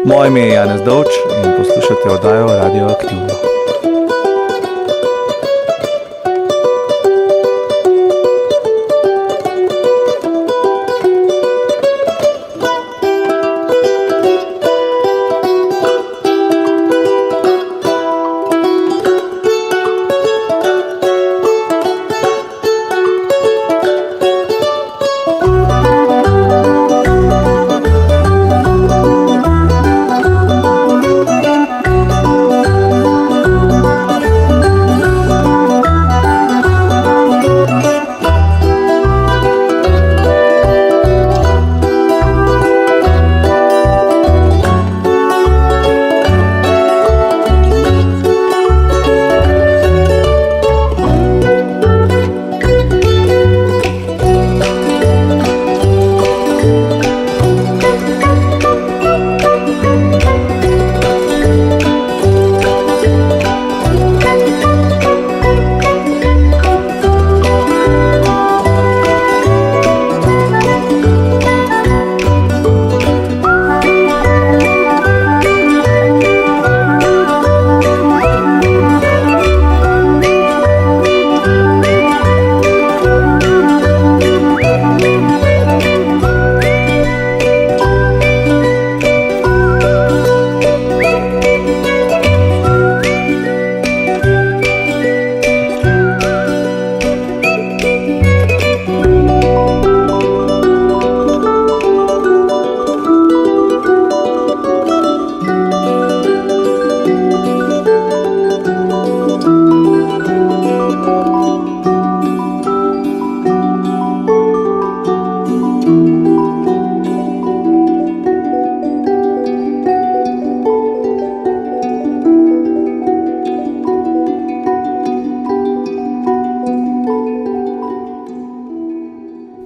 Moje ime je Janez Dovč in poslušate oddajo Radioaktivno.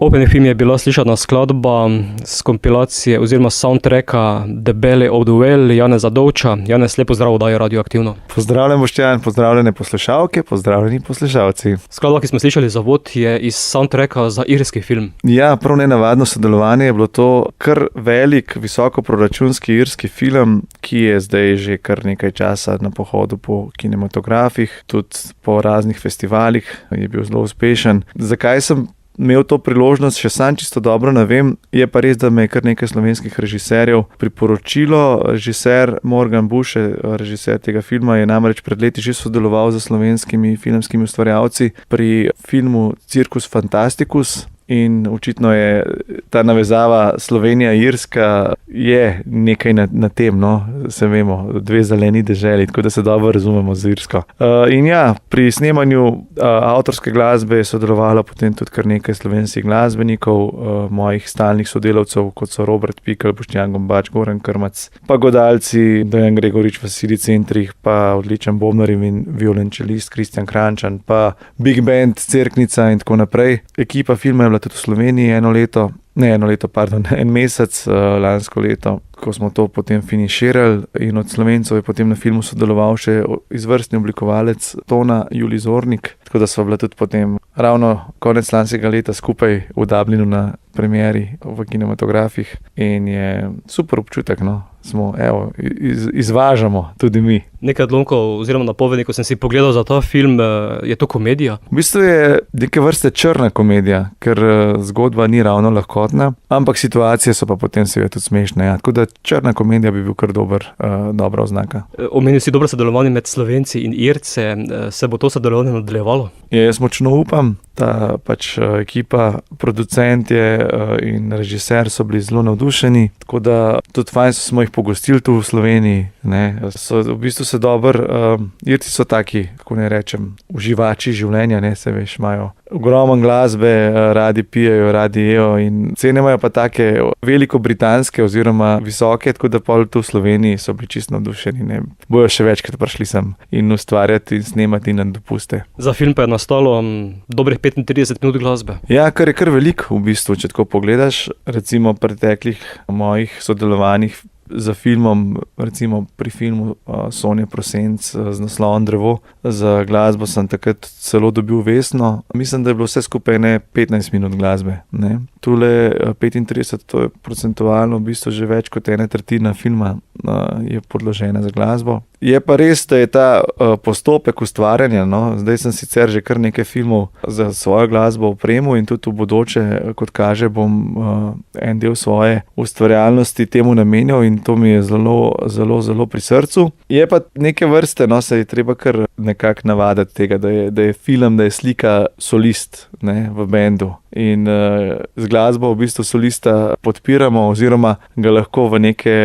Opening film je bila slišana skladba z kompilacije oziroma soundtracka The Belly of the Whale Janeza Dovča. Janez, lepo zdrav, oddaja Radioaktivno. Pozdravljen Boštjan, pozdravljene poslušalke, pozdravljeni poslušalci. Skladba, ki smo slišali za vod, je iz soundtracka za irski film. Ja, prav nenavadno sodelovanje je bilo to. Kar velik, visokoproračunski irski film, ki je zdaj že kar nekaj časa na pohodu po kinematografih, tudi po raznih festivalih, je bil zelo uspešen. Zakaj sem imel to priložnost, še sam čisto dobro ne vem, je pa res, da me je kar nekaj slovenskih režiserjev priporočilo. Režiser Morgan Buše, režiser tega filma, je namreč pred leti že sodeloval z slovenskimi filmskimi ustvarjalci pri filmu Circus Fantasticus. In očitno je ta navezava Slovenija-Irska je nekaj na tem, no, se vemo, dve zeleni deželi, tako da se dobro razumemo z Irsko. In ja, pri snemanju avtorske glasbe je sodelovalo potem tudi kar nekaj slovenskih glasbenikov, mojih stalnih sodelavcev, kot so Robert Pikl, Boštjan Gombač, Goran Krmac, pa godalci Dejan Gregorič, Vasilij Centrih, pa odličen bobnar in violončelist Kristjan Krančan, pa Big Band Cerknica in tako naprej. Ekipa filma je bila tudi v Sloveniji en mesec, lansko leto, ko smo to potem finiširali, in od Slovencev je potem na filmu sodeloval še izvrstni oblikovalec Tona Julij Zornik, tako da sva bila tudi potem ravno konec lanskega leta skupaj v Dublinu na premieri v kinematografih in je super občutek, no. Izvažamo tudi mi. Nekaj odlomkov oziroma napovedi, ko sem si pogledal za ta film, je to komedija? V bistvu je neke vrste črna komedija, ker zgodba ni ravno lahkotna, ampak situacije so pa potem seveda tudi smešne. Ja. Tako da črna komedija bi bil kar dobra oznaka. Omenil si dobro sodelovanje med Slovenci in Irce, se bo to sodelovanje nadaljevalo? Jaz močno upam, ta ekipa, producent in režiser so bili zelo navdušeni, tako da tudi fajn smo jih pogostili tu v Sloveniji, ne. V bistvu se dobro, Irci so taki, kako ne rečem, uživači življenja, ne, se veš, imajo ogromno glasbe, radi pijejo, radi jejo in cene imajo pa take velikobritanske oziroma visoke, tako da pol tu v Sloveniji so bili čisto navdušeni, ne. Bojo še večkrat prišli sem in ustvarjati in snemati na dopuste. Za film pa je nastalo dobrih 35 minut glasbe. Ja, kar je kar veliko v bistvu, če tako pogledaš, recimo preteklih mojih sodelovanjih za filmom, recimo pri filmu Sonja Prosenc z naslovom Drevo, za glasbo sem takrat celo dobil Vesno. Mislim, da je bilo vse skupaj 15 minut glasbe, ne. tule 35, to je procentualno v bistvu že več kot 1/3 filma je podložena za glasbo. Je pa res, da je ta postopek ustvarjanja, no, zdaj sem sicer že kar nekaj filmov za svojo glasbo opremil in tudi v bodoče, kot kaže, bom en del svoje ustvarjalnosti temu namenjal in to mi je zelo, zelo, zelo pri srcu. Je pa neke vrste, no, se je treba kar nekako navaditi tega, da je film, da je slika solist, ne, v bendu. In z glasbo v bistvu solista podpiramo oziroma ga lahko v neke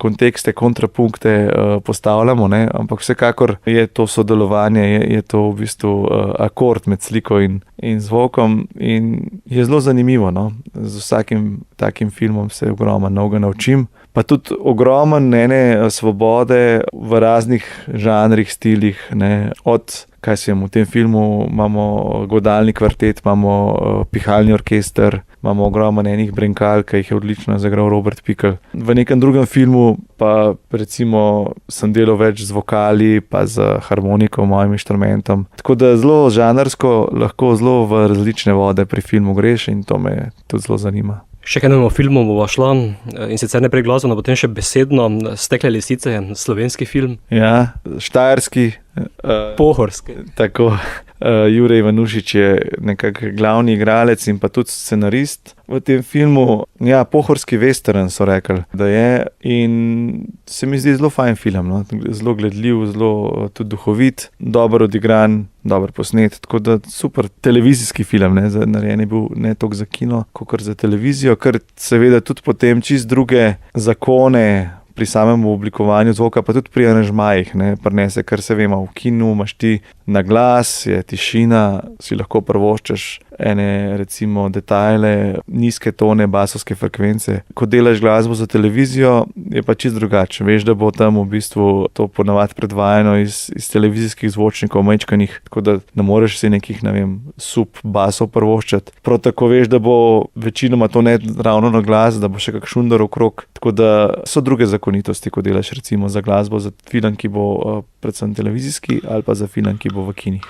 kontekste, kontrapunkte postavljamo, ne? Ampak vsekakor je to sodelovanje, je to v bistvu akord med sliko in zvokom in je zelo zanimivo. No? Z vsakim takim filmom se ogromno novega naučim. Pa tudi ogromno ene svobode v raznih žanrih, stilih, ne? Od kaj se v tem filmu imamo godalni kvartet, imamo pihalni orkester, imamo ogromno enih brenkal, ki jih je odlično zagral Robert Pikl. V nekem drugem filmu pa recimo sem delal več z vokali, pa z harmoniko, mojim inštrumentom. Tako da zelo žanrsko lahko zelo v različne vode pri filmu greš in to me tudi zelo zanima. Še k enemu filmu bova šla, in sicer ne glasbeno, potem še besedno, Stekle lisice, slovenski film. Ja, štajerski. Pohorski. Tako, Jure Ivanušič je nekako glavni igralec in pa tudi scenarist v tem filmu. Ja, pohorski western so rekli, da je in se mi zdi zelo fajn film, no? Zelo gledljiv, zelo tudi duhovit, dobro odigran, dobro posnet, tako da super televizijski film, ne? Narejen je bil ne toliko za kino, kot za televizijo, ker seveda tudi potem čist druge zakone pri samem oblikovanju zvoka, pa tudi pri aranžmajih, ne, prinese, ker se vemo, v kinu imaš ti na glas, je tišina, si lahko privoščiš ene recimo detajle, nizke tone, basovske frekvence. Ko delaš glasbo za televizijo, je pa čisto drugače. Veš, da bo tam v bistvu to ponavadi predvajano iz televizijskih zvočnikov majčkanih, tako da ne moreš si nekih, ne vem, sub basov privoščiti. Prav tako veš, da bo večinoma to ne ravno na glas, da bo še kak šundar okrog, tako da so druge zakonitosti, ko delaš recimo za glasbo, za film, ki bo predvsem televizijski ali pa za film, ki bo v kinih.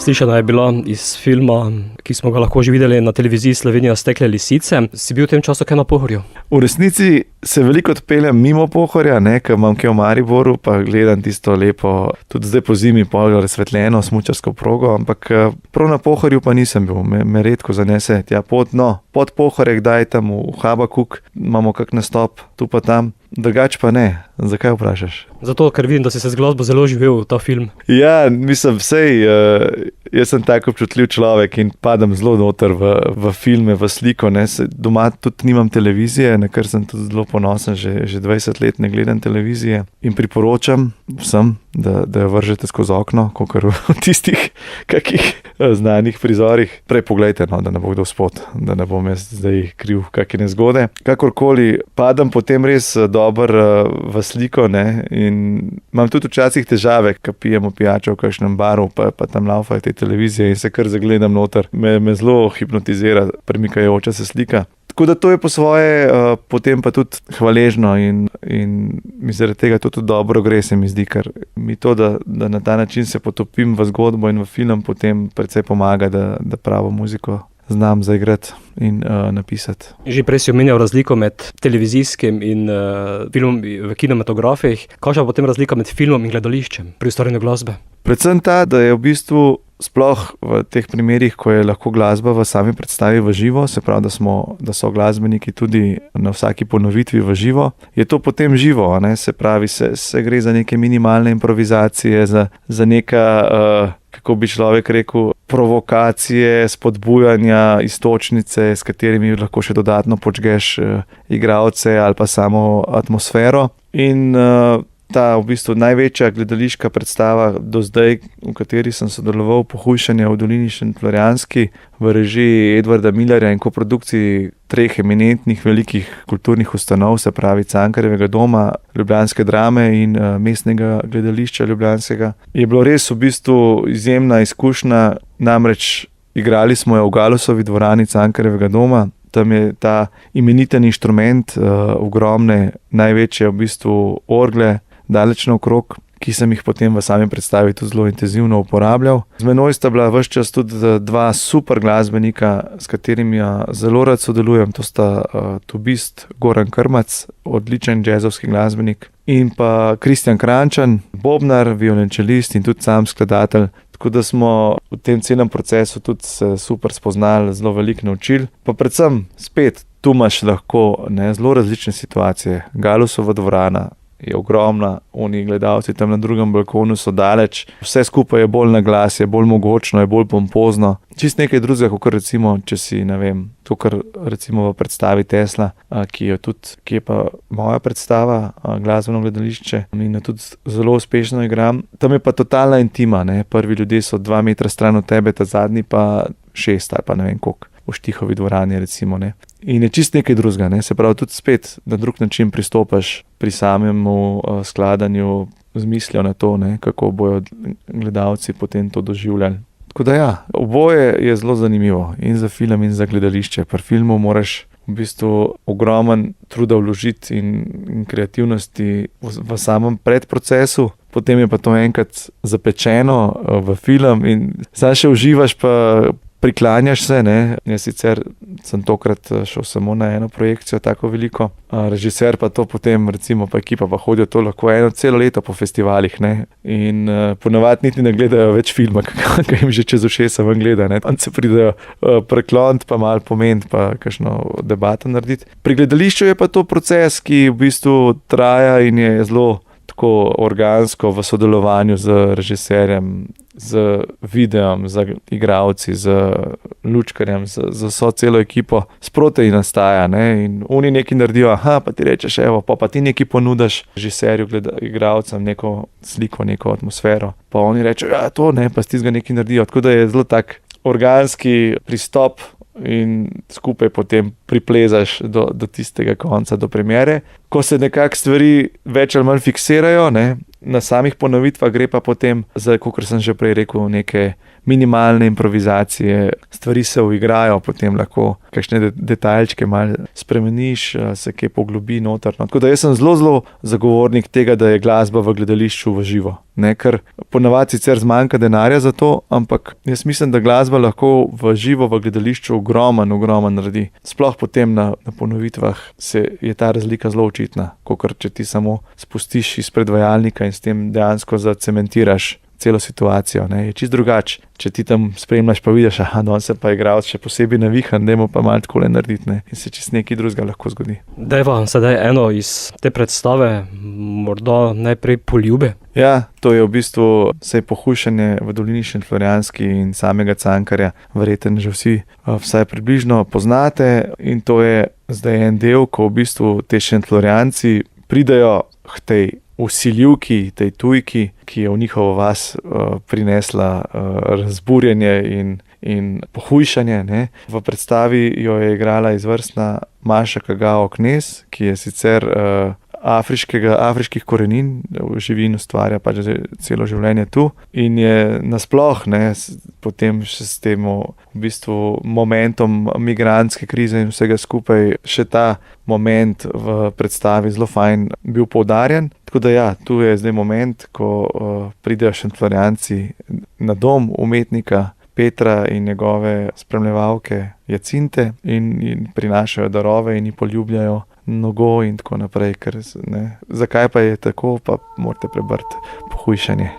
slišana je bila iz filma, ki smo ga lahko že videli na televiziji Slovenija, Stekle lisice. Si bil v tem času kaj na Pohorju? V resnici se veliko odpeljem mimo Pohorja, ker imam kaj v Mariboru, pa gledam tisto lepo, tudi zdaj po zimi razsvetljeno smučarsko progo, ampak prav na Pohorju pa nisem bil, me redko zanese tja pot. No, pod Pohorje, kdaj tam v Habakuk, imamo kak nastop, tu pa tam. Drugač pa ne. Zakaj vprašaš? Zato, ker vidim, da si se z glasbo zelo živel v ta film. Ja, mislim, jaz sem tako občutljiv človek in padam zelo noter v filme, v sliko. Doma tudi nimam televizije, na kar sem tudi zelo ponosen, že 20 let ne gledam televizije in priporočam vsem, da jo vržete skozi okno, kakor v tistih kakih znanih prizorih. Prej poglejte, no, da ne bo kdo spod, da ne bom jaz zdaj kriv kakšne nezgode. Kakorkoli, padam potem res dobro v sliko, ne, in imam tudi včasih težave, ko pijemo pijačo v kakšnem baru, pa tam laufajo te televizije in se kar zagledam noter. Me zelo hipnotizira premikajoča se slika. Tako da to je po svoje, potem pa tudi hvaležno in mi zaradi tega to tudi dobro gre, se mi zdi, ker mi to, da na ta način se potopim v zgodbo in v film, potem precej pomaga, da pravo muziko znam zaigrati in napisati. Že prej si omenjal razliko med televizijskim in filmom v kinematografih. Kakšna je potem razlika med filmom in gledališčem pri ustvarjanju glasbe? Predvsem ta, da je v bistvu sploh v teh primerih, ko je lahko glasba v sami predstavi v živo, se pravi, da so glasbeniki tudi na vsaki ponovitvi v živo, je to potem živo, ne? Se pravi, se gre za neke minimalne improvizacije, za neka, kako bi človek rekel, provokacije, spodbujanja, iztočnice, s katerimi lahko še dodatno počgeš igralce ali pa samo atmosfero. In ta v bistvu največja gledališka predstava do zdaj, v kateri sem sodeloval, Pohujšanje v dolini Šentflorjanski, v režiji Edvarda Millerja in koprodukciji 3 eminentnih velikih kulturnih ustanov, se pravi Cankarjevega doma, Ljubljanske drame in Mestnega gledališča ljubljanskega. Je bilo res v bistvu izjemna izkušnja, namreč igrali smo jo v Galusovi dvorani Cankarjevega doma. Tam je ta imeniten inštrument, ogromne, največje v bistvu orgle, daleč naokrog, ki sem jih potem v sami predstavi tudi zelo intenzivno uporabljal. Z menoj sta bila ves čas tudi 2 super glasbenika, s katerimi zelo rad sodelujem. To sta tubist Goran Krmac, odličen džezovski glasbenik, in pa Kristjan Krančan, bobnar, violončelist in tudi sam skladatelj. Tako da smo v tem celem procesu tudi se super spoznali, zelo veliko naučili. Pa predvsem spet, tu imaš lahko zelo različne situacije. Galusova dvorana je ogromna, oni gledalci tam na drugem balkonu so daleč, vse skupaj je bolj na glas, je bolj mogočno, je bolj pompozno. Čist nekaj drugega, kot recimo, če si, ne vem, to, kar recimo v predstavi Tesla, ki je pa moja predstava, glasbeno gledališče, in tudi zelo uspešno igram. Tam je pa totalna intima, ne, prvi ljudje so 2 metra stran od tebe, ta zadnji pa 6 ali pa ne vem koliko. V Štihovi dvorani recimo, ne. In je čist nekaj drugega, ne. Se pravi, tudi spet na drug način pristopaš pri samemu skladanju z mislijo na to, ne, kako bojo gledalci potem to doživljali. Tako da ja, oboje je zelo zanimivo in za film in za gledališče. Pri filmu moraš v bistvu ogromen truda vložiti in kreativnosti v samem predprocesu, potem je pa to enkrat zapečeno v film in zdaj še uživaš, pa priklanjaš se, ne. Jaz sicer sem tokrat šel samo na eno projekcijo, tako veliko. Režiser pa to potem, recimo pa ekipa pa hodijo to lahko celo leto po festivalih, ne. In ponavadi niti ne gledajo več filma, ki jim že čez ušesa ven gleda, ne. Tam se pridejo prekloniti, pa malo pomeniti, pa kakšno debato narediti. Pri gledališču je pa to proces, ki v bistvu traja in je zelo tako organsko v sodelovanju z režiserjem, z videom, z igralci, z lučkarjem, z vso celo ekipo. Sproti nastaja, ne, in oni nekaj naredijo, pa ti rečeš, evo, pa ti nekaj ponudaš režiserju, igralcem, neko sliko, neko atmosfero. Pa oni rečejo, ja, to ne, pa ti ga nekaj naredijo. Tako da je zelo tak organski pristop in skupaj potem priplezaš do tistega konca, do premiere. ko se nekako stvari več ali manj fiksirajo, ne, na samih ponovitvah gre pa potem, kot sem že prej rekel, neke minimalne improvizacije, stvari se uigrajo, potem lahko kakšne detaljčke malo spremeniš, se kaj poglobi noter. No. Tako da jaz sem zelo zagovornik tega, da je glasba v gledališču v živo. Ne, ker ponavadi sicer zmanjka denarja za to, ampak jaz mislim, da glasba lahko v živo v gledališču ogromno naredi. Sploh potem na ponovitvah je ta razlika zelo očitna, kot če ti samo spustiš iz predvajalnika in s tem dejansko zacementiraš celo situacijo. Ne. Je čisto drugače, če ti tam spremljaš, pa vidiš, danes se pa igralec še posebej navihan, dajmo pa malo takole narediti, ne. In se čisto nekaj drugega lahko zgodi. Dajva sedaj eno iz te predstave, morda najprej Poljube. Ja, to je v bistvu vse Pohujšanje v dolini Šentflorjanski in samega Cankarja, verjetno že vsi vsaj približno poznate, in to je zdaj en del, ko v bistvu te Šentflorjanci pridejo k tej vsiljivki, tej tujki, ki je v njihovo vas prinesla razburjenje in pohujšanje. Ne. V predstavi jo je igrala izvrstna Maša Kagao Knez, ki je sicer afriških korenin, živi in ustvarja pač celo življenje tu in je nasploh, ne, potem še s tem v bistvu momentom migrantske krize in vsega skupaj še ta moment v predstavi zelo fajn bil poudarjen. Tako da ja, tu je zdaj moment, ko pridejo Šentflorjanci na dom umetnika Petra in njegove spremljevalke Jacinte in prinašajo darove in ji poljubljajo nogo in tako naprej. Zakaj pa je tako, pa morate prebrati Pohujšanje.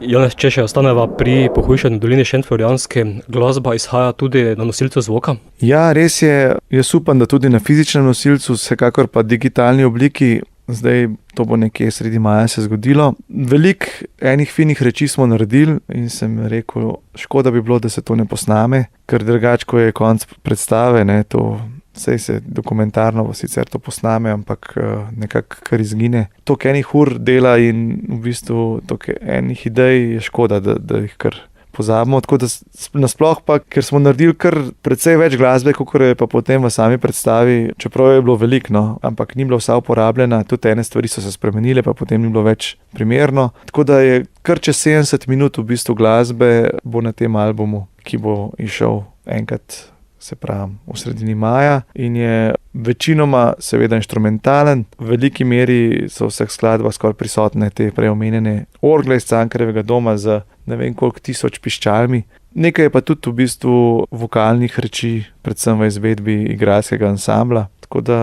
Janez, če še ostaneva pri Pohujšanju doline Šentflorjanske, glasba izhaja tudi na nosilcu zvoka? Ja, res je. Jaz upam, da tudi na fizičnem nosilcu, vsekakor pa digitalni obliki. Zdaj, to bo nekje sredi maja se zgodilo. Veliko enih finih reči smo naredili in sem rekel, škoda bi bilo, da se to ne posname, ker drugače, ko je konc predstave, ne, to sej se dokumentarno sicer to posname, ampak nekako kar izgine. Toliko enih ur dela in v bistvu toliko enih idej je škoda, da jih kar pozabimo, tako da nasploh pa, ker smo naredili kar precej več glasbe, kakor je pa potem v sami predstavi, čeprav je bilo veliko, no, ampak ni bila vsa uporabljena, tudi ene stvari so se spremenile, pa potem ni bilo več primerno. Tako da je kar čez 70 minut v bistvu glasbe bo na tem albumu, ki bo išel enkrat, se pravi, v sredini maja in je večinoma seveda inštrumentalen. V veliki meri so v vseh skladbah skoraj prisotne te preomenjene orgle iz Cankarjevega doma z ne vem koliko tisoč piščalmi. Nekaj je pa tudi v bistvu vokalnih reči, predvsem v izvedbi igralskega ansambla. Tako da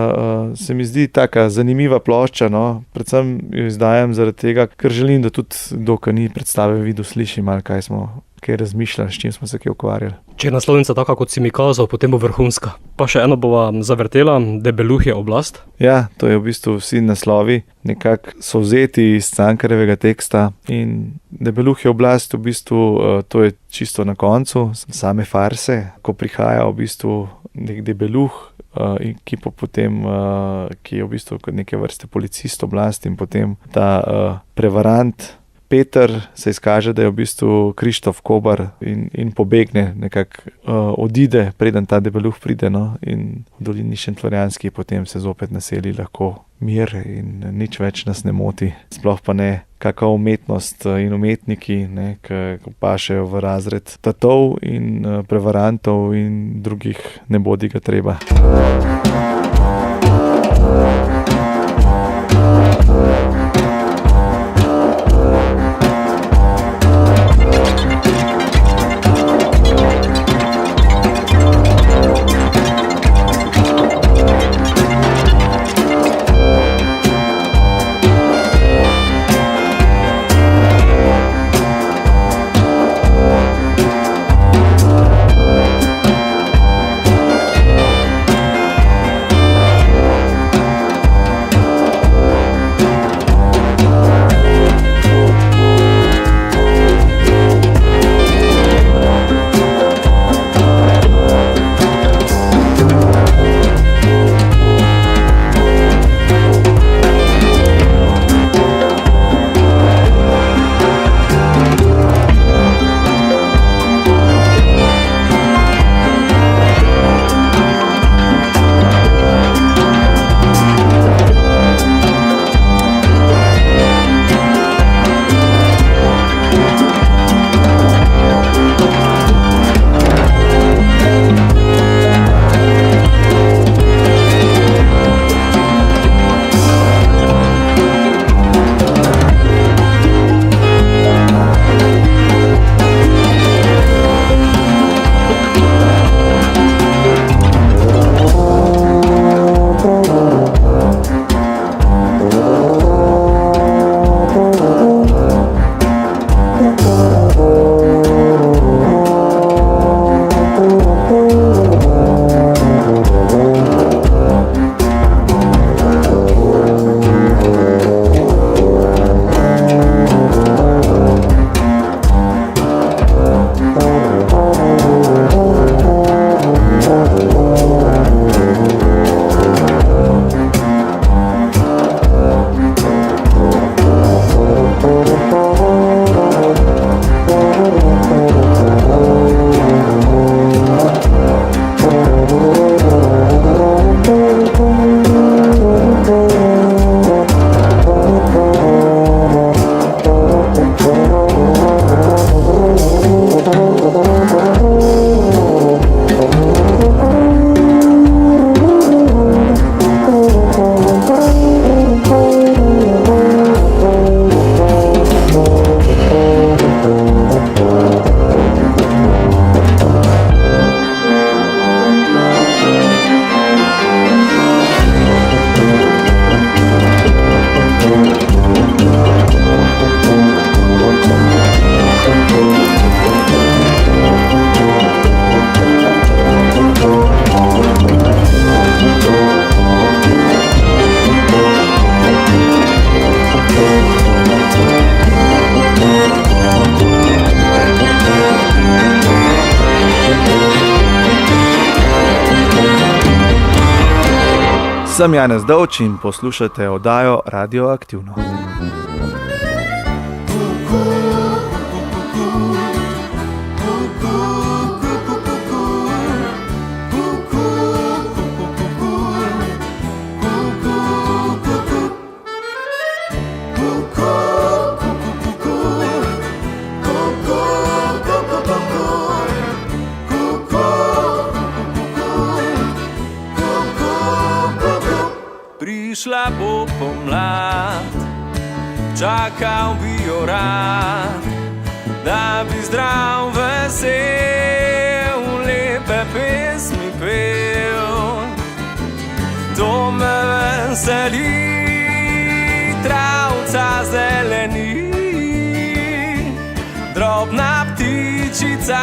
se mi zdi taka zanimiva plošča, no. Predvsem jo izdajam zaradi tega, ker želim, da tudi kdo, ki ni predstave videl, sliši malo, kaj smo kaj razmišljali, s čim smo se kaj ukvarjali. Če je naslovnica taka, kot si mi kazal, potem bo vrhunska. Pa še eno bova zavrtela, Debeluh je oblast. Ja, to je v bistvu vsi naslovi, nekako so vzeti iz Cankarjevega teksta in Debeluh je oblast, v bistvu to je čisto na koncu same farse, ko prihaja v bistvu nek debeluh, ki je v bistvu kot neke vrste policist oblast in potem ta prevarant Peter se izkaže, da je v bistvu Krištof Kobar in pobegne, nekako odide, preden ta debeluh pride, no, in v dolini Šentflorjanski potem se zopet naseli lahko mir in nič več nas ne moti. Sploh pa ne kakšna umetnost in umetniki, ne, ki pašejo v razred tatov in prevarantov in drugih nebodi ga treba. Sem Janez Dovč in poslušate oddajo Radioaktivno. Prišla bo pomlad, čakal bi jo rad, da bi zdrav, vesel, lepe pesmi pel. To me veseli, travca zeleni, drobna ptičica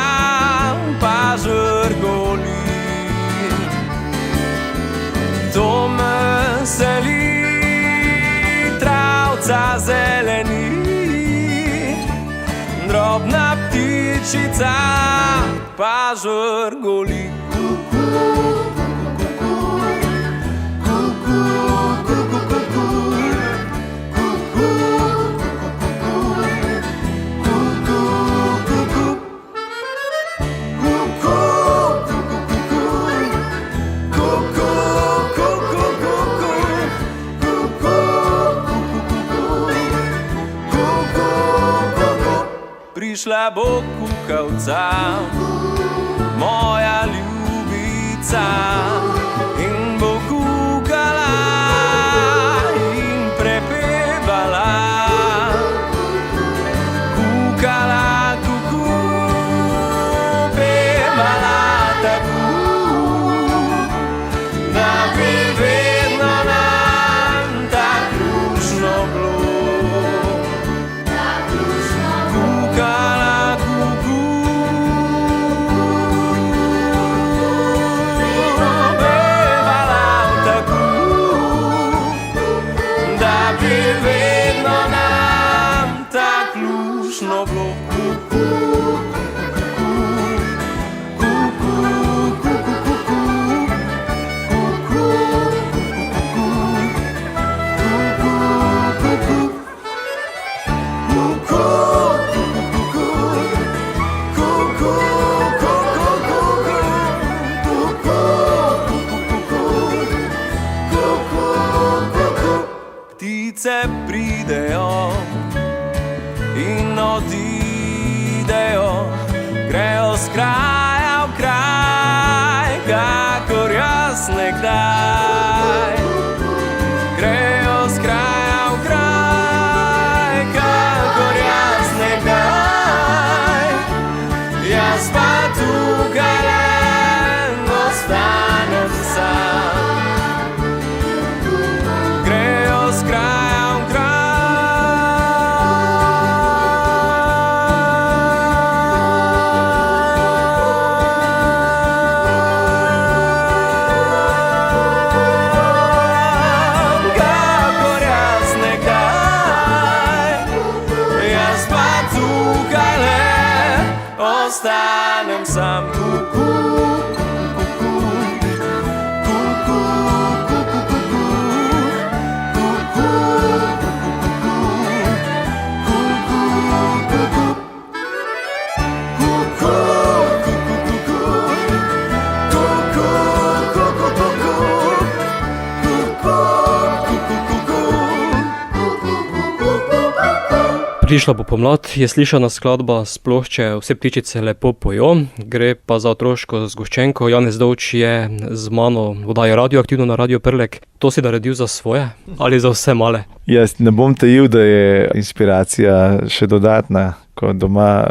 pa žrgoli. To me veseli, travca zeleni, drobna ptičica pa žrgoli. Prišla bo kukavca, moja ljubica, in bo kukala in prepevala. Kukala, kuku, pevala tako, da bi vedno nam tak ružno bilo. Kukala, kuku, pevala tako, da bi vedno nam tak lušno bilo. Ptice pridejo in odidejo, grejo z kraja v kraj, kakor jaz nekdaj. Grejo z kraja v kraj, kakor jaz nekdaj. Jaz pa tukaj len ostanem sam. Grejo z kraja v kraj. Kakor jaz nekdaj. Jaz pa tukaj len ostanem sam. Prišla bo pomlad, je slišana skladba, sploh če vse ptičice lepo pojo, gre pa za otroško zgoščenko. Janez Dovč je z mano v oddaji Radioaktivno na Radio Prlek. To si naredil za svoje ali za vse male? Jaz ne bom tajil, da je inspiracija še dodatna, ko doma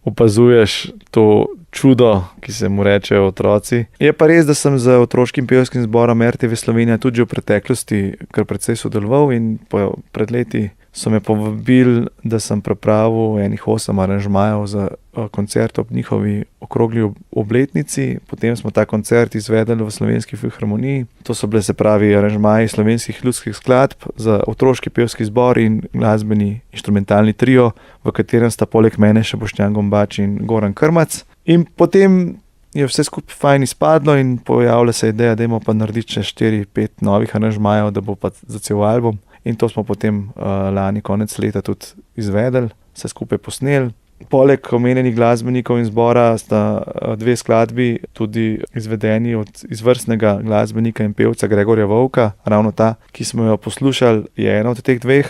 opazuješ to čudo, ki se mu reče otroci. Je pa res, da sem z otroškim pevskim zborom RTV Slovenija tudi že v preteklosti kar precej sodeloval in pred leti so me povabili, da sem pripravil enih 8 aranžmajev za koncert ob njihovi okrogli obletnici. Potem smo ta koncert izvedli v Slovenski filharmoniji. To so bile, se pravi, aranžmaji slovenskih ljudskih skladb za otroški pevski zbor in glasbeni inštrumentalni trio, v katerem sta poleg mene še Boštjan Gombač in Goran Krmac. In potem je vse skupaj fajn izpadlo in pojavila se ideja, da imamo pa narediti še 4-5 novih aranžmajev, da bo pa za cel album. In to smo potem lani konec leta tudi izvedli, vse skupaj posneli. Poleg omenjenih glasbenikov in zbora sta 2 skladbi tudi izvedeni od izvrstnega glasbenika in pevca Gregorja Vovka. Ravno ta, ki smo jo poslušali, je ena od teh 2.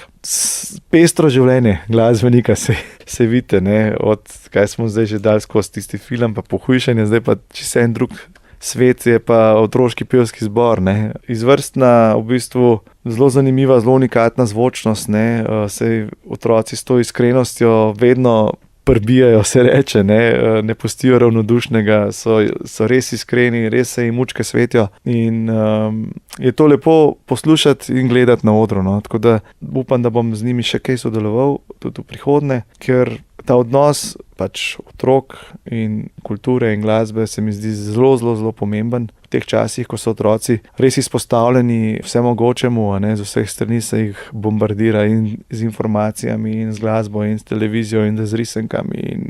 Pestro življenje glasbenika se vidite, ne? Od kaj smo zdaj že dali skozi tisti film, pa Pohujšanje, zdaj pa čisto en drug svet je pa otroški pevski zbor. Ne? Izvrstna, v bistvu zelo zanimiva, zelo unikatna zvočnost, ne? Sej otroci s to iskrenostjo vedno prbijajo, se reče, ne pustijo ravnodušnega, so res iskreni, res se jim mučke svetijo in je to lepo poslušati in gledati na odru. No? Tako da upam, da bom z njimi še kaj sodeloval tudi v prihodnje, ker ta odnos pač otrok in kulture in glasbe se mi zdi zelo, zelo, zelo pomemben. V teh časih, ko so otroci res izpostavljeni vse mogočemu, z vseh strani se jih bombardira in z informacijami in z glasbo in s televizijo in z risankami in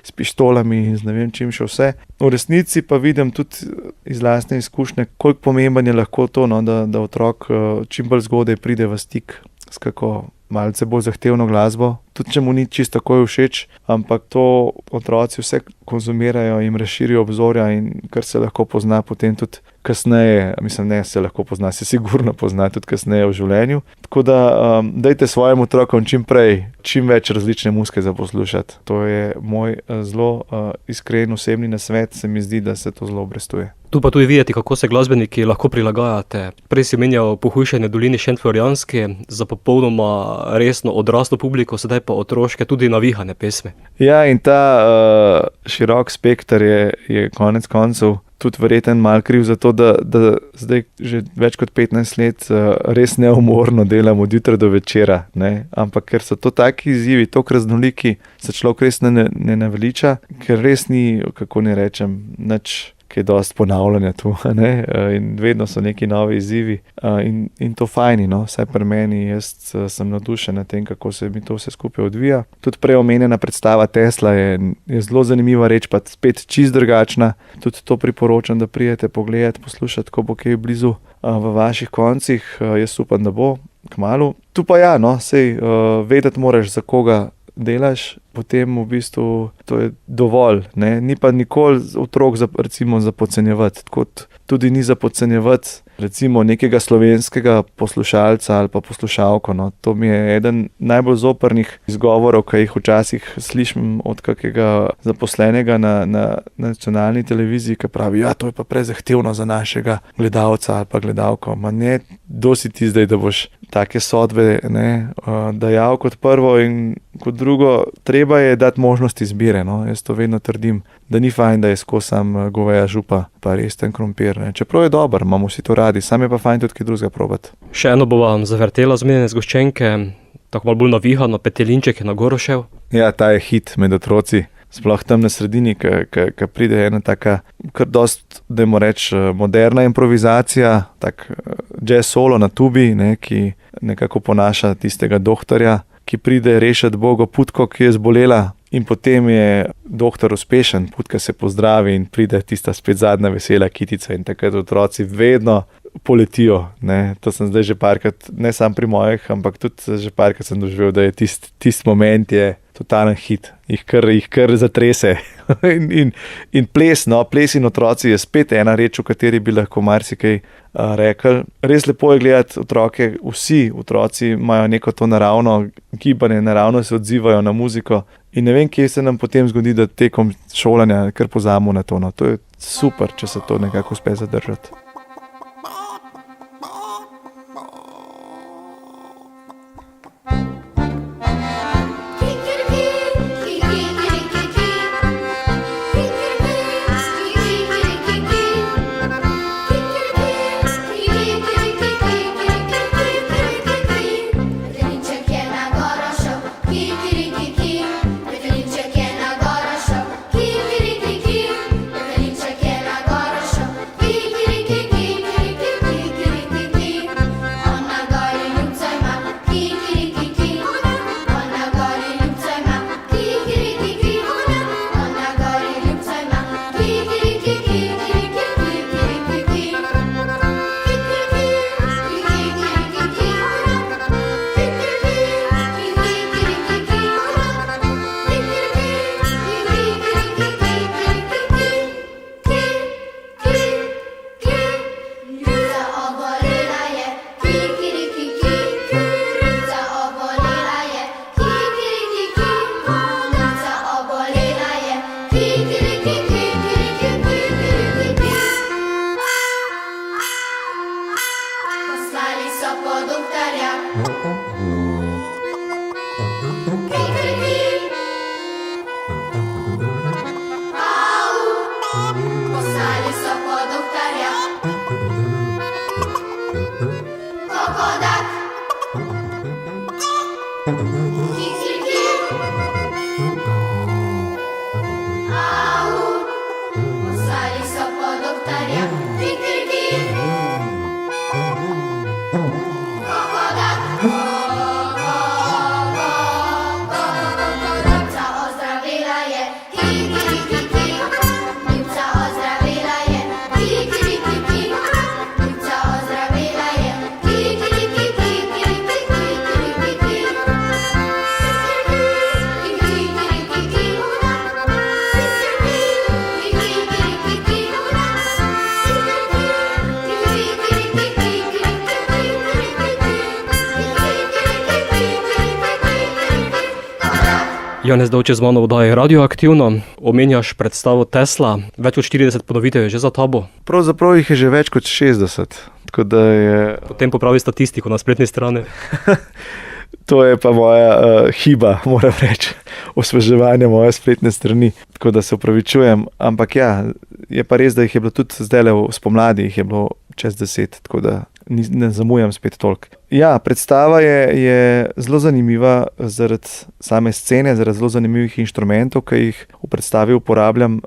s pištolami in z ne vem čim še vse. V resnici pa vidim tudi iz lastne izkušnje, koliko pomemben je lahko to, da otrok čim bolj zgodaj pride v stik s kako malce bolj zahtevno glasbo, tudi če mu ni čisto takoj všeč, ampak to otroci vse konzumirajo, jim razširijo obzorja in kar se lahko pozna potem tudi kasneje, mislim ne se lahko pozna, se sigurno pozna tudi kasneje v življenju. Tako da dajte svojim otrokom čim prej, čim več različne muzike za poslušati. To je moj zelo iskren osebni nasvet, se mi zdi, da se to zelo obrestuje. Tu pa tudi videti, kako se glasbeniki lahko prilagajate. Prej si menjal Pohujšanje dolini Šentflorjanski za popolnoma resno odraslo publiko, sedaj pa otroške, tudi navihane pesmi. Ja, in ta širok spekter je konec koncev tudi verjeten malo kriv za to, da zdaj že več kot 15 let res neumorno delam od jutra do večera. Ne? Ampak ker so to taki izzivi, toliko raznoliki, se človek res ne naveliča, ker res ni, kako ne rečem, nič kaj dosti ponavljanja tu, ne? In vedno so neki novi izzivi in to fajni, no? Vsaj pri meni, jaz sem navdušen nad tem, kako se mi to vse skupaj odvija. Tudi prej omenjena predstava Tesla je zelo zanimiva reč, pa spet čist drugačna. Tudi to priporočam, da pridete pogledati, poslušati, ko bo kaj blizu v vaših koncih. Jaz upam, da bo kmalu. Tu pa ja, no, sej vedeti moraš, za koga delaš, potem v bistvu to je dovolj. Ne? Ni pa nikoli otrok recimo za podcenjevati, kot tudi ni za podcenjevati recimo nekega slovenskega poslušalca ali pa poslušalko. No? To mi je eden najbolj zoprnih izgovorov, ki jih včasih slišim od kakega zaposlenega na nacionalni televiziji, ki pravi, ja, to je pa prezahtevno za našega gledalca ali pa gledalko. Ma ne, dosti ti zdaj, da boš take sodbe dajal kot prvo in kot drugo, treba je dati možnost izbire. No? Jaz to vedno trdim, da ni fajn, da je skozi sam goveja župa pa res ten krompir. Ne? Čeprav je dober, imamo vsi to radi, sam je pa fajn tudi kaj drugega probati. Še eno bova zavrtela zmenjene zgoščenke, tako malo bolj navihano, Petelinček je na goro šel. Ja, ta je hit med otroci. Sploh tam na sredini, ko pride ena taka, kar dost, dajmo reči, moderna improvizacija, tak jazz solo na tubi, ne, ki nekako ponaša tistega doktorja, ki pride rešiti Bogo Putko, ki je zbolela in potem je doktor uspešen, Putka se pozdravi in pride tista spet zadnja vesela kitica in takrat otroci vedno poletijo. Ne. To sem zdaj že parkrat, ne sam pri mojih, ampak tudi že parkrat sem doživel, da je tisti moment je totalen hit, jih kar zatrese. in ples, no, ples in otroci je spet ena reč, o kateri bi lahko marsikaj rekli. Res lepo je gledati otroke, vsi otroci imajo neko to naravno gibanje, naravno se odzivajo na muziko in ne vem, kje se nam potem zgodi, da tekom šolanja kar pozamo na to. No. To je super, če se to nekako uspe zadržati. Kikiriki, Poslali so po doktorja. Kokodak. Kikiriki. Au. Poslali so po doktorja. Kikiriki. Kokodak. Ljubca ozdravila je. Kikiriki. Ljubca ozdravila je. Kikiriki. Ljubca ozdravila je. Kikiriki. Janez Dovče z mano vdaje Radioaktivno, omenjaš predstavo Tesla, več kot 40 ponovitev je že za tabo. Pravzaprav jih je že več kot 60, tako da je... Potem popravi statistiko na spletni strani. To je pa moja hiba, moram reči, osveževanje moje spletne strani, tako da se opravičujem. Ampak ja, je pa res, da jih je bilo tudi zdaj spomladi, jih je bilo čez 10, tako da ne zamujam spet toliko. Ja, predstava je zelo zanimiva zaradi same scene, zaradi zelo zanimivih inštrumentov, ki jih v predstavi uporabljam,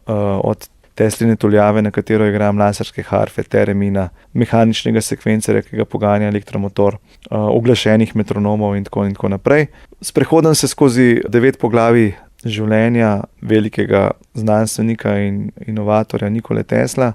od Tesline tuljave, na katero igram, laserske harfe, teremina, mehaničnega sekvencerja, ki ga poganja elektromotor, uglašenih metronomov in tako naprej. Sprehodam se skozi 9 poglavij življenja velikega znanstvenika in inovatorja Nikole Tesla,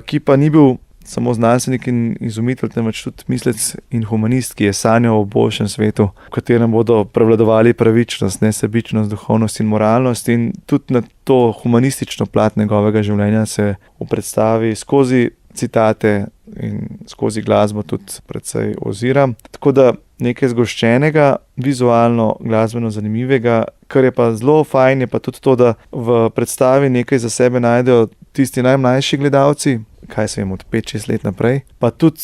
ki pa ni bil samo znanstvenik in izumitelj, temveč tudi mislec in humanist, ki je sanjal o boljšem svetu, v katerem bodo prevladovali pravičnost, nesebičnost, duhovnost in moralnost, in tudi na to humanistično plat njegovega življenja se v predstavi skozi citate in skozi glasbo tudi precej oziram. Tako da nekaj zgoščenega, vizualno, glasbeno zanimivega, kar je pa zelo fajn, je pa tudi to, da v predstavi nekaj za sebe najdejo tisti najmlajši gledalci, kaj se jim od 5-6 let naprej, pa tudi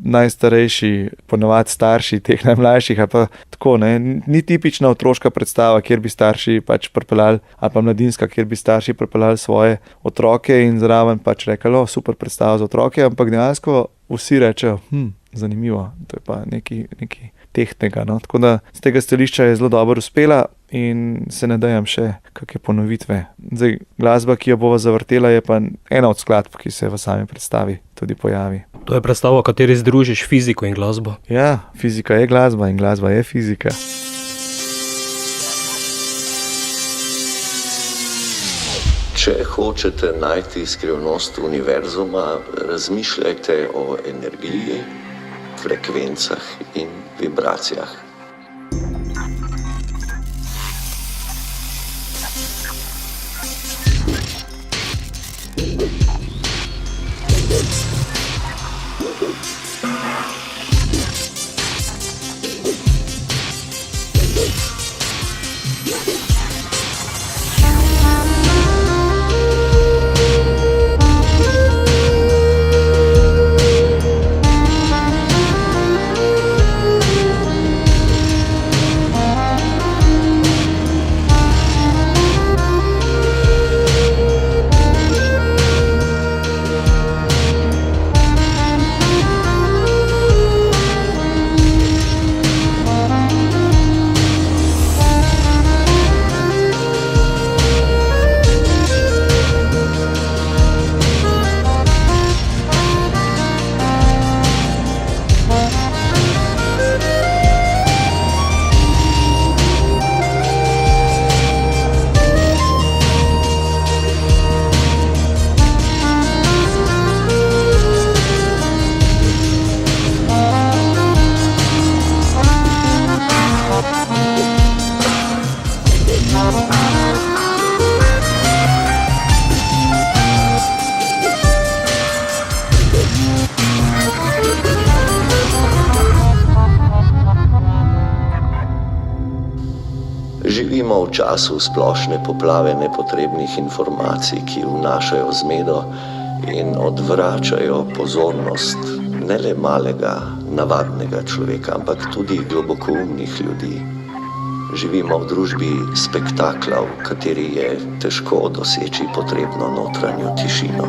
najstarejši, ponovadi starši teh najmlajših, ali pa tako, ne, ni tipična otroška predstava, kjer bi starši pač pripeljali, ali pa mladinska, kjer bi starši pripeljali svoje otroke in zraven pač rekli, super predstava za otroke, ampak dejansko vsi rečejo, zanimivo, to je pa nekaj tehtnega, no. Tako da z tega stališča je zelo dobro uspela in se nadejam še kakšne ponovitve. Zdaj, glasba, ki jo bova zavrtela, je pa ena od skladb, ki se v sami predstavi tudi pojavi. To je predstava, v kateri združiš fiziko in glasbo. Ja, fizika je glasba in glasba je fizika. Če hočete najti skrivnost univerzuma, razmišljajte o energiji, frekvencah in vibracijah. Živimo v času splošne poplave nepotrebnih informacij, ki vnašajo zmedo in odvračajo pozornost ne le malega, navadnega človeka, ampak tudi globokoumnih ljudi. Živimo v družbi spektakla, v kateri je težko doseči potrebno notranjo tišino.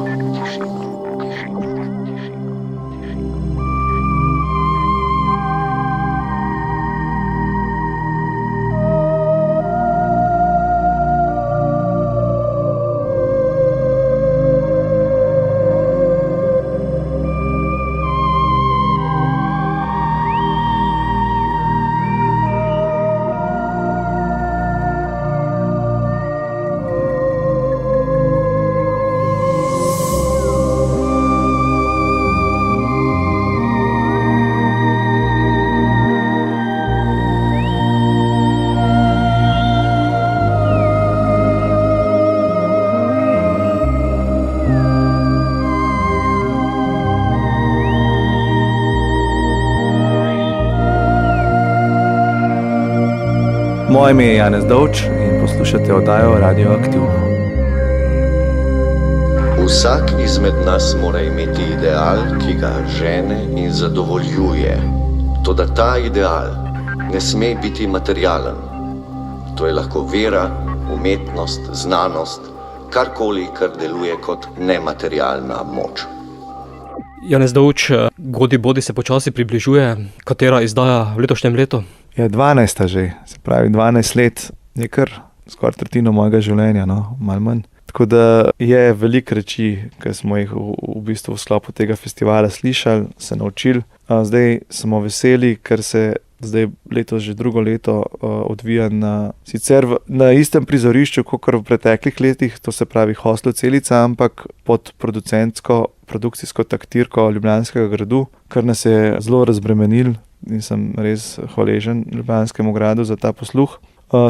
Moje ime je Janez Dovč in poslušate oddajo Radioaktivno. Vsak izmed nas mora imeti ideal, ki ga žene in zadovoljuje. Toda ta ideal ne sme biti materialen. To je lahko vera, umetnost, znanost, karkoli, kar deluje kot nematerialna moč. Janez Dovč, Godi Bodi se počasi približuje. Katera izdaja v letošnjem letu? Je 12. že, se pravi 12 let, je kar skoraj tretjino mojega življenja, no, malo manj. Tako da je veliko reči, ki smo jih v bistvu v sklopu tega festivala slišali, se naučili. Zdaj smo veseli, ker se zdaj letos že drugo leto odvija sicer na istem prizorišču, kot v preteklih letih, to se pravi Hostel Celica, ampak pod produkcijsko taktirko Ljubljanskega gradu, kar nas je zelo razbremenil in sem res hvaležen Ljubljanskemu gradu za ta posluh.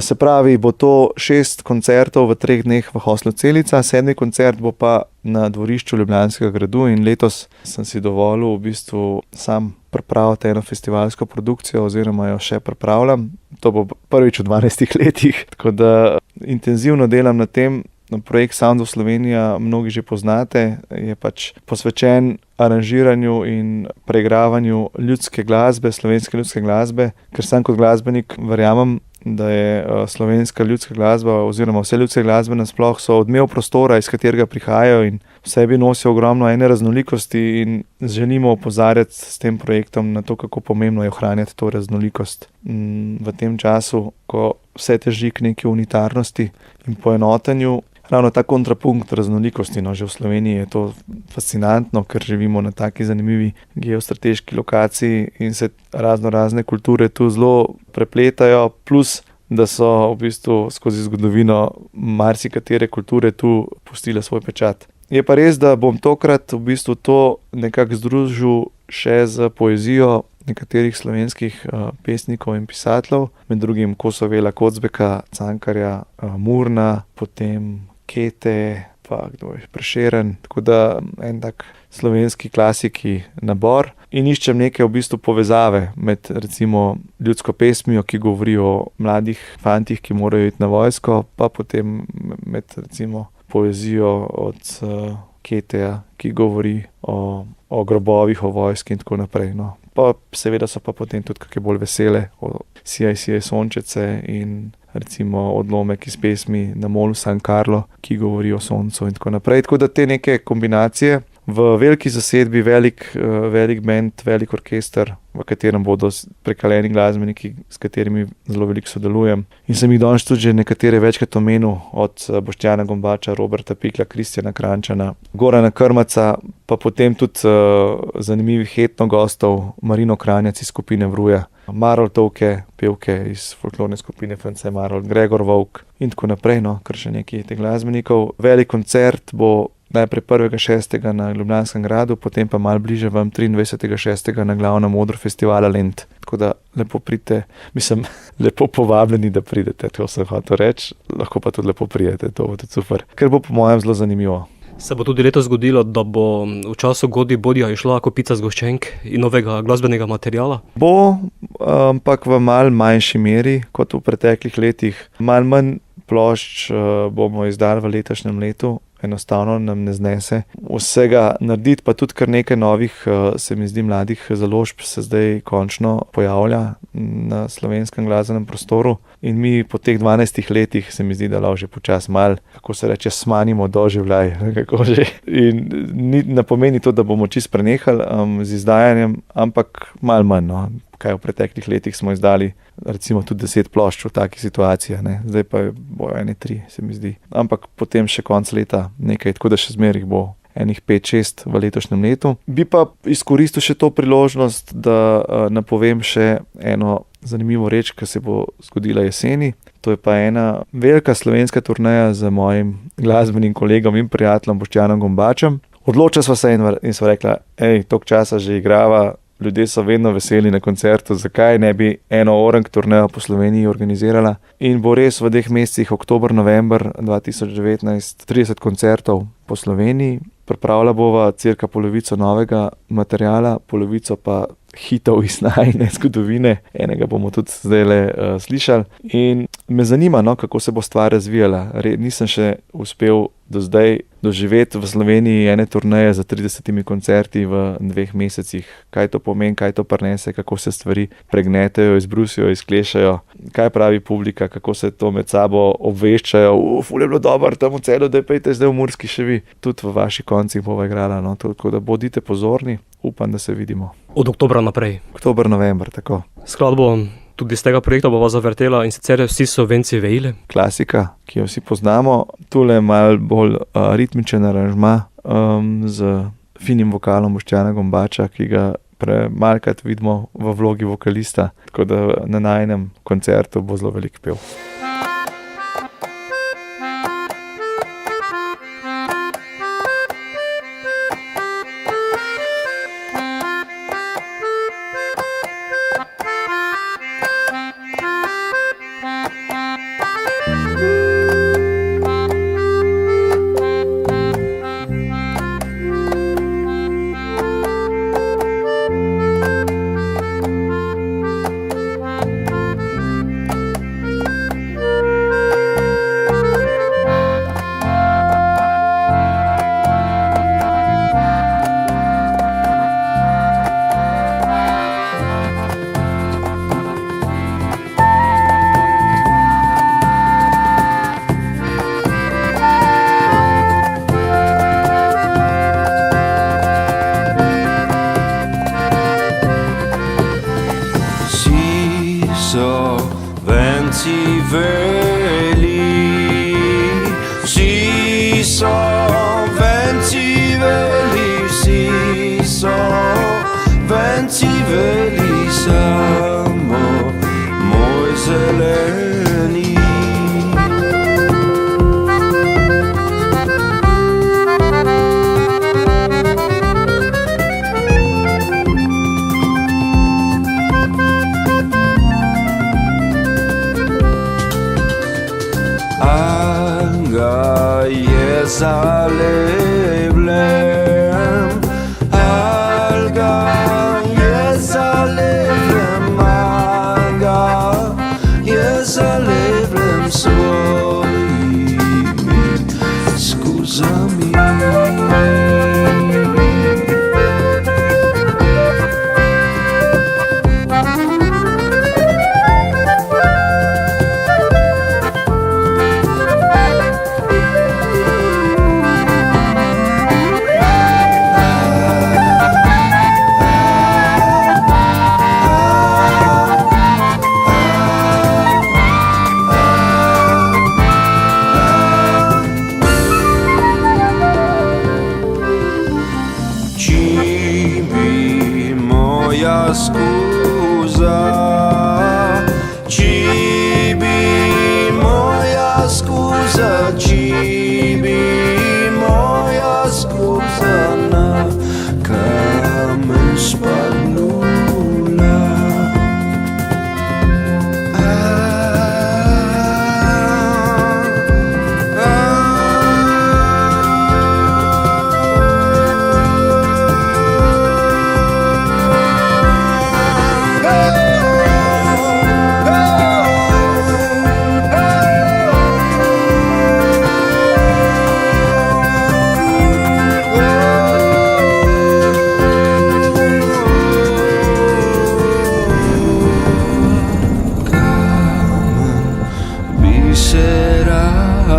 Se pravi, bo to 6 koncertov v 3 dneh v Hostlu Celica, 7. koncert bo pa na dvorišču Ljubljanskega gradu in letos sem si dovolil v bistvu sam pripraviti eno festivalsko produkcijo oziroma jo še pripravljam. To bo prvič v 12 letih, tako da intenzivno delam na tem. Projekt Sound of Slovenija mnogi že poznate, je pač posvečen aranžiranju in preigravanju ljudske glasbe, slovenske ljudske glasbe, ker sam kot glasbenik verjamem, da je slovenska ljudska glasba oziroma vse ljudske glasbe nasploh so odmev prostora, iz katerega prihajajo in v sebi nosijo ogromno ene raznolikosti in želimo opozarjati s tem projektom na to, kako pomembno je ohranjati to raznolikost. V tem času, ko vse teži k neki unitarnosti in poenotenju, ravno ta kontrapunkt raznolikosti, no, že v Sloveniji je to fascinantno, ker živimo na taki zanimivi geostrateški lokaciji in se razne kulture tu zelo prepletajo, plus da so v bistvu skozi zgodovino marsikatere kulture tu pustile svoj pečat. Je pa res, da bom tokrat v bistvu to nekako združil še z poezijo nekaterih slovenskih pesnikov in pisateljev, med drugim Kosovela Kocbeka, Cankarja, Murna, potem Kete, pa kdo je Prešeren, tako da en tak slovenski klasiki nabor in iščem neke v bistvu povezave med recimo ljudsko pesmijo, ki govori o mladih fantih, ki morajo iti na vojsko, pa potem med recimo poezijo od Keteja, ki govori o grobovih, o vojski in tako naprej, no. Pa seveda so pa potem tudi kakšne bolj vesele, o Sijaj sončece in recimo odlomek iz pesmi Na molu San Carlo, ki govori o soncu in tako naprej. Tako da te neke kombinacije v veliki zasedbi, velik band, velik orkester, v katerem bodo prekaleni glasbeniki, s katerimi zelo veliko sodelujem. In sem jih danes tudi že nekatere večkrat omenil, od Boštjana Gombača, Roberta Pikla, Kristjana Krančana, Gorana Krmaca, pa potem tudi zanimivih etno gostov, Marino Kranjac iz skupine Vruja, Marold Tovke, pevke iz folklorne skupine France Marold, Gregor Volk in tako naprej, no, kar še nekaj teh glasbenikov. Velik koncert bo najprej 1.6. na Ljubljanskem gradu, potem pa malo bliže vam 23.6. na glavnem odru festivala Lent. Tako da lepo pridite, lepo povabljeni, da pridete, to sem hotel reči, lahko pa tudi lepo pridete, to bo tudi super, ker bo po mojem zelo zanimivo. Se bo tudi letos zgodilo, da bo v času Godi Bodija išla kopica zgoščenk in novega glasbenega materiala? Bo, ampak v malo manjši meri kot v preteklih letih. Malo manj plošč bomo izdali v letošnjem letu, enostavno nam ne znese vsega narediti, pa tudi kar nekaj novih, se mi zdi, mladih založb se zdaj končno pojavlja na slovenskem glasbenem prostoru in mi po teh 12 letih se mi zdi, da lahko že počas mal, kako se reče, smanjimo doživljaj, kako že. In ne pomeni to, da bomo čist prenehali z izdajanjem, ampak malo manj, no. Kaj v preteklih letih smo izdali, recimo tudi 10 plošč v takih situacijah, ne. Zdaj pa bojo ene 3, se mi zdi. Ampak potem še konc leta nekaj, tako da še zmeraj bo enih 5-6 v letošnjem letu. Bi pa izkoristil še to priložnost, da napovem še eno zanimivo reč, ki se bo zgodila jeseni. To je pa ena velika slovenska turneja z mojim glasbenim kolegom in prijateljem Boštjanom Gombačem. Odločili sva se in sva rekla, toliko časa že igrava, ljudje so vedno veseli na koncertu, zakaj ne bi eno orang turnejo po Sloveniji organizirala. In bo res v teh mesecih oktober, november 2019 30 koncertov po Sloveniji. Pripravila bova cirka polovico novega materiala, polovico pa hitov iz najine zgodovine. Enega bomo tudi zdajle slišali. In me zanima, no, kako se bo stvar razvijala. Nisem še uspel do zdaj doživeti v Sloveniji ene turneje za 30 koncerti v 2 mesecih. Kaj to pomeni, kaj to prinese, kako se stvari pregnetejo, izbrusijo, izklešajo, kaj pravi publika, kako se to med sabo obveščajo. Ful je bilo dobro tam v Celju, da pejte zdaj v Murski še vi. Tudi v vaših koncih bova igrala, no, tako da bodite pozorni. Upam, da se vidimo. Od oktobra naprej. Oktober, november, tako. Skladbo tudi z tega projekta bova zavrtela in sicer Vsi so venci vejle. Klasika, ki jo vsi poznamo. Tule malo bolj ritmičen aranžma z finim vokalom Boštjana Gombača, ki ga premalkrat vidimo v vlogi vokalista. Tako da na najinem koncertu bo zelo velik pev.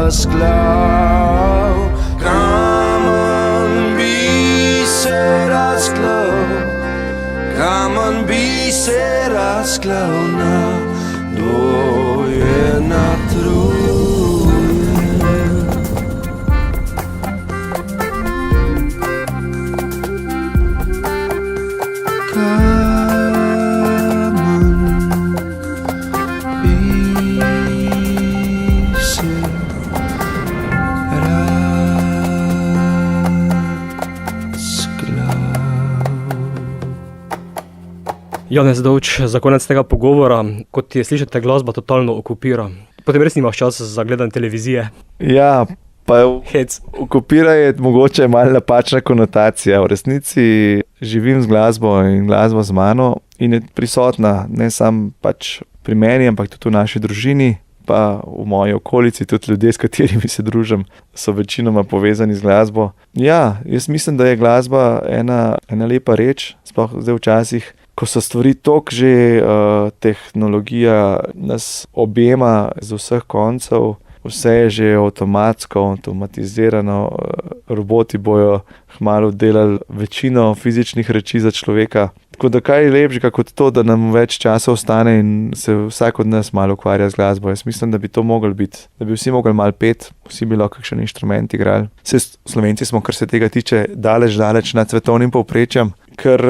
razklal, kamen bi se razklal, kamen bi se razklal na dojena truje. Janez Dovč, za konec tega pogovora, kot je slišite, glasba totalno okupira. Potem res nimaš časa za gledanje televizije. Ja, pa Hec. okupira je mogoče malo napačna konotacija. V resnici živim z glasbo in glasba z mano in je prisotna ne samo pač pri meni, ampak tudi v naši družini, pa v moji okolici, tudi ljudje, s katerimi se družim, so večinoma povezani z glasbo. Ja, jaz mislim, da je glasba ena lepa reč, sploh zdaj včasih, ko so stvari toliko že, tehnologija nas objema z vseh koncev, vse je že avtomatizirano, roboti bojo kmalu delali večino fizičnih reči za človeka. Tako da kaj je lepšega kot to, da nam več časa ostane in se vsak od nas malo ukvarja z glasbo. Jaz mislim, da bi to mogli biti, da bi vsi mogli malo peti, vsi bi lahko kakšen inštrument igrali. Slovenci smo, kar se tega tiče, daleč nad svetovnim povprečjem, ker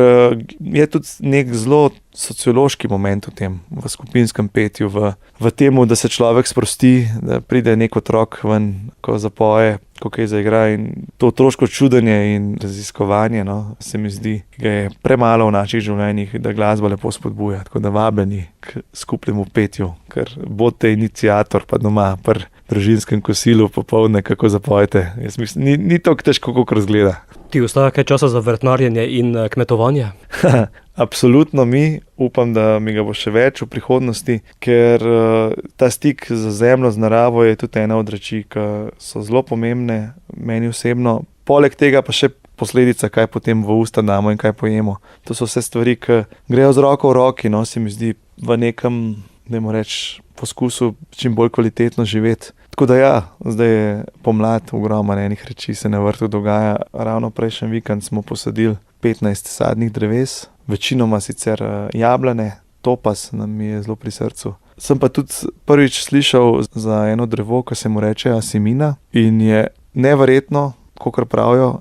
je tudi nek zelo sociološki moment v tem, v skupinskem petju, v temu, da se človek sprosti, da pride nek otrok ven, ko zapoje, ko kaj zaigra, in to otroško čudenje in raziskovanje, no, se mi zdi, ga je premalo v naših življenjih, da glasba lepo spodbuja. Tako da vabljeni k skupnemu petju, ker bodite iniciator pa doma pri družinskem kosilu popoldne, kako zapojete. Jaz mislim, ni tako težko, kako razgleda. Ti ostaja kaj časa za vrtnarjenje in kmetovanje? Absolutno mi, upam, da mi ga bo še več v prihodnosti, ker ta stik z zemljo, z naravo je tudi ena od reči, ki so zelo pomembne meni osebno. Poleg tega pa še posledica, kaj potem v usta damo in kaj pojemo. To so vse stvari, ki grejo z roko v roki, no, se mi zdi, v nekem, dajmo reči, poskusu čim bolj kvalitetno živeti. Tako da ja, zdaj je pomlad, ogromno enih reči se na vrtu dogaja. Ravno prejšnji vikend smo posadili 15 sadnih dreves, večinoma sicer jablane, topas nam je zelo pri srcu. Sem pa tudi prvič slišal za eno drevo, ki se mu reče asimina in je neverjetno, kakor pravijo,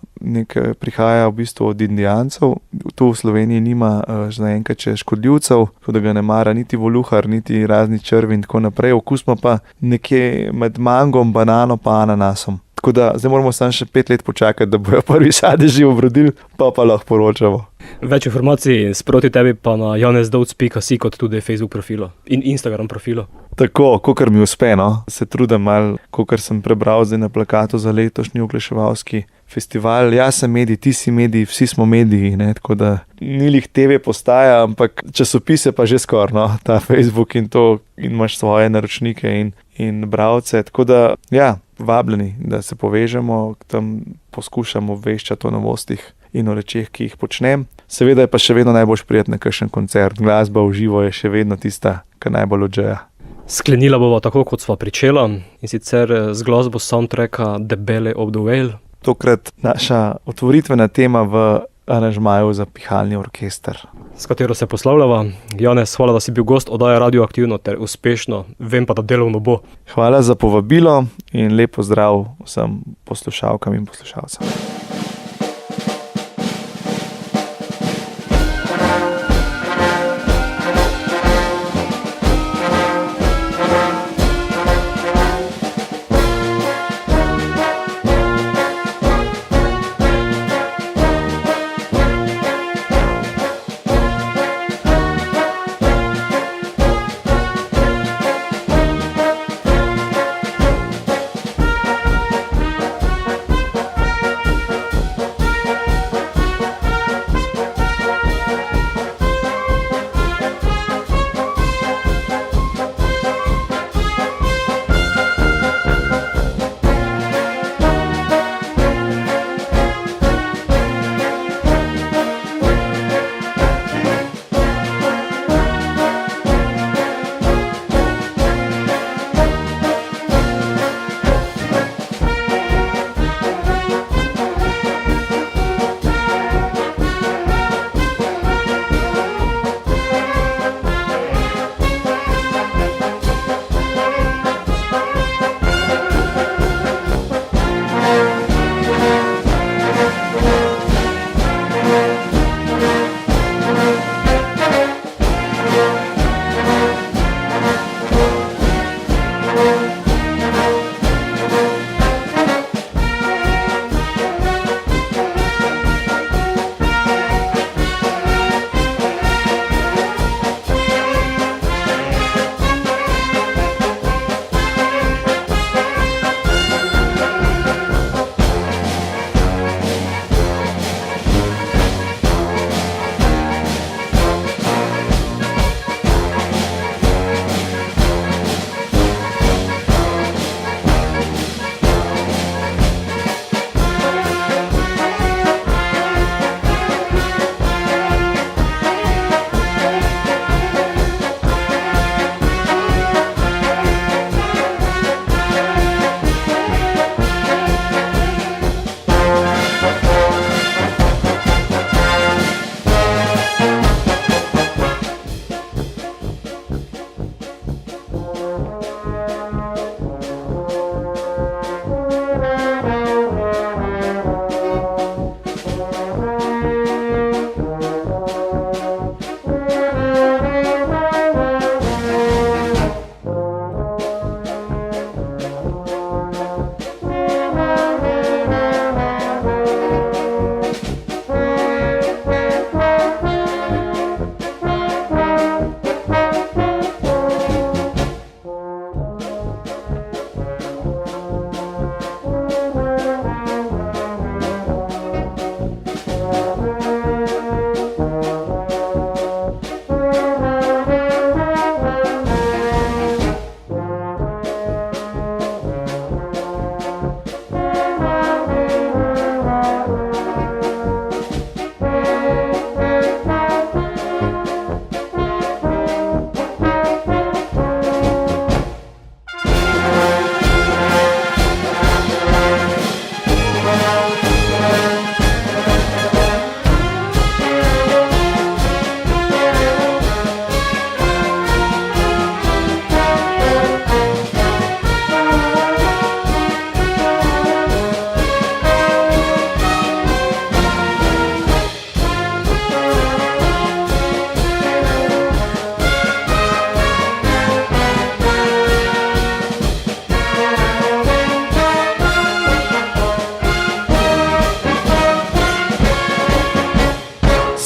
prihaja v bistvu od Indijancev. Tu v Sloveniji nima zaenkrat še škodljivcev, tako da ga ne mara niti voluhar, niti razni črvi in tako naprej. Okus ima pa nekje med mangom, banano pa ananasom. Tako da zdaj moramo samo še 5 let počakati, da bojo prvi sadeži obrodili, pa lahko poročamo. Več informacij sproti tebi pa na janezdovc.si kot tudi Facebook profilu in Instagram profilu. Tako, kakor mi uspe, no. Se trudim malo, kakor sem prebral zdaj na plakatu za letošnji Oglaševalski festival. Jaz sem medij, ti si medij, vsi smo mediji, ne, tako da ni lih TV postaja, ampak časopise pa že skoraj, no, ta Facebook in to, in imaš svoje naročnike in bralce, tako da, ja, vabljeni, da se povežemo, tam poskušamo obveščati o novostih in o rečeh, ki jih počnem. Seveda je pa še vedno najbolj prijetna kakšen koncert, glasba v živo je še vedno tista, ki najbolj odžeja. Sklenila bova tako, kot sva pričela, in sicer z glasbo soundtracka The Belly of the Whale. Tokrat naša otvoritvena tema v aranžmaju za pihalni orkester, s katero se poslavljava. Janez, hvala, da si bil gost oddaje Radioaktivno ter uspešno, vem pa, da delovno bo. Hvala za povabilo in lep pozdrav vsem poslušalkam in poslušalcem.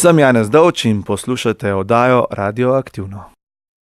Sem Janez Dovč in poslušate oddajo Radioaktivno.